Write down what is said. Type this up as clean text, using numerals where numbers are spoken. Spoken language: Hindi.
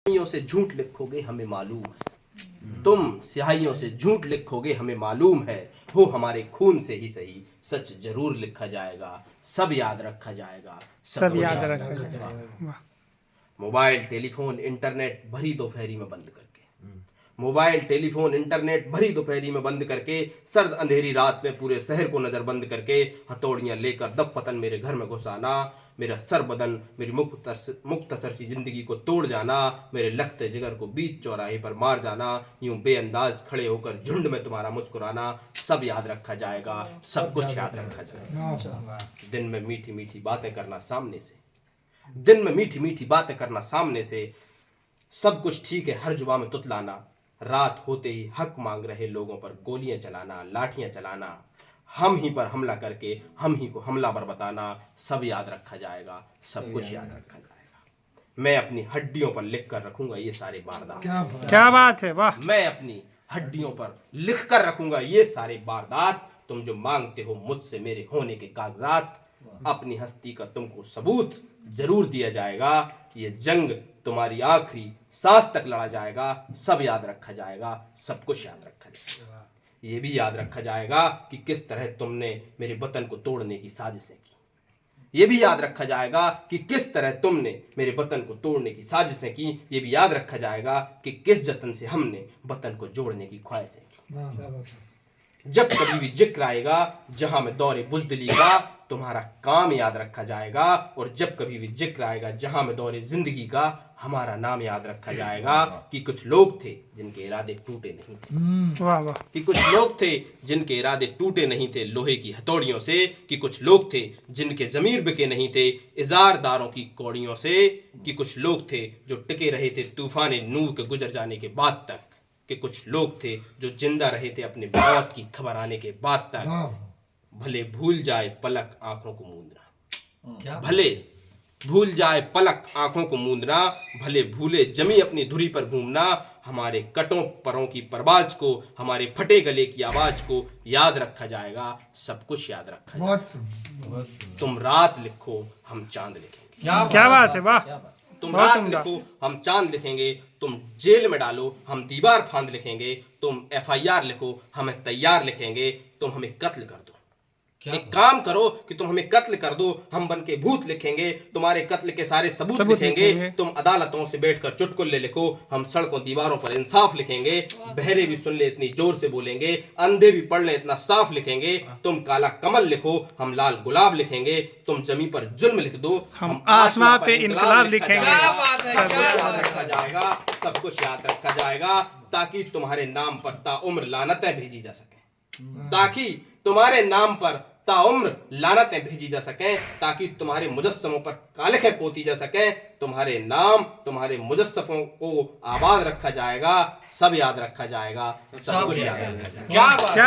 स्याहियों से झूठ लिखोगे हमें मालूम है, तुम स्याहियों से झूठ लिखोगे हमें मालूम है, हो हमारे खून से ही सही सच जरूर लिखा जाएगा, सब याद रखा जाएगा, सब याद रखा जाएगा। मोबाइल टेलीफोन इंटरनेट भरी दोपहरी में बंद करके, मोबाइल टेलीफोन इंटरनेट भरी दोपहरी में बंद करके, सर्द अंधेरी रात में पूरे शहर को नजर बंद करके, हथौड़ियां लेकर दब पतन मेरे घर में घुसाना, मेरा सर बदन मेरी मुख्तसर सी जिंदगी को तोड़ जाना, मेरे लखते जिगर को बीच चौराहे पर मार जाना, यूं बेअंदाज खड़े होकर झुंड में तुम्हारा मुस्कुराना, सब याद रखा जाएगा, सब कुछ याद रखा जाएगा। दिन में मीठी मीठी बातें करना सामने से, दिन में मीठी मीठी बातें करना सामने से, सब कुछ ठीक है हर जुबा में तुतलाना, रात होते ही हक मांग रहे लोगों पर गोलियां चलाना, लाठियां चलाना, हम ही पर हमला करके हम ही को हमलावर बताना, सब याद रखा जाएगा, सब कुछ याद रखा जाएगा। मैं अपनी हड्डियों पर लिख कर रखूंगा ये सारे वारदात। क्या बात है, वाह। मैं अपनी हड्डियों पर लिख कर रखूंगा ये सारे वारदात, तुम जो मांगते हो मुझसे मेरे होने के कागजात, अपनी हस्ती का तुमको सबूत जरूर दिया जाएगा, ये जंग तुम्हारी आखिरी सांस तक लड़ा जाएगा, सब याद रखा जाएगा, सब कुछ याद रखा जाएगा। ये भी याद रखा जाएगा कि किस तरह तुमने मेरे वतन को तोड़ने की साजिशें की, ये भी याद रखा जाएगा कि किस तरह तुमने मेरे वतन को तोड़ने की साजिशें की, ये भी याद रखा जाएगा कि किस जतन से हमने वतन को जोड़ने की ख्वाहिशें की। जब कभी भी जिक्र आएगा जहां में दौरे बुज़दिली का, तुम्हारा काम याद रखा जाएगा, और जब कभी भी जिक्र आएगा जहां में दौरे जिंदगी का, हमारा नाम याद रखा जाएगा कि कुछ लोग थे जिनके इरादे टूटे नहीं थे, वाह वाह। कि कुछ लोग थे जिनके इरादे टूटे नहीं थे लोहे की हथौड़ियों से, कि कुछ लोग थे जिनके जमीर बिके नहीं थे इजारदारों की कौड़ियों से, कि कुछ लोग थे जो टिके रहे थे तूफान नूह के गुजर जाने के बाद तक, कि कुछ लोग थे जो जिंदा रहे थे अपने मौत की खबर आने के बाद तक। भले भूल जाए पलक आंखों को मूंदना, भले भूल जाए पलक आंखों को मूंदना, भले भूले जमी अपनी धुरी पर घूमना, हमारे कटों परों की परवाज को, हमारे फटे गले की आवाज को याद रखा जाएगा, सब कुछ याद रखा जाएगा। तुम रात लिखो हम चांद लिखेंगे। क्या बात है, वाह। तुम रात लिखो हम चांद लिखेंगे, तुम जेल में डालो हम दीवार फांद लिखेंगे, तुम FIR लिखो हमें तैयार लिखेंगे, तुम हमें कत्ल कर दो, एक काम करो कि तुम हमें कत्ल कर दो, हम बन के भूत लिखेंगे, तुम्हारे कत्ल के सारे सबूत लिखेंगे, तुम अदालतों से बैठकर चुटकुले लिखो, हम सड़कों दीवारों पर इंसाफ लिखेंगे, बहरे भी सुन ले इतनी जोर से बोलेंगे, अंधे भी पढ़ ले इतना साफ लिखेंगे, तुम काला कमल लिखो हम लाल गुलाब लिखेंगे, तुम जमी पर जुल्म लिख दो हम आसमां पे इनकलाब लिखेंगे। सब कुछ याद रखा जाएगा, सब कुछ याद रखा जाएगा, ताकि तुम्हारे नाम पर ताउम्र लानतें भेजी जा सके, ताकि तुम्हारे नाम पर ताउम्र लानतें भेजी जा सकें, ताकि तुम्हारे मुजस्समों पर कालिखें पोती जा सकें, तुम्हारे नाम तुम्हारे मुजस्समों को आबाद रखा जाएगा, सब याद रखा जाएगा, सब कुछ याद रखा जाएगा। क्या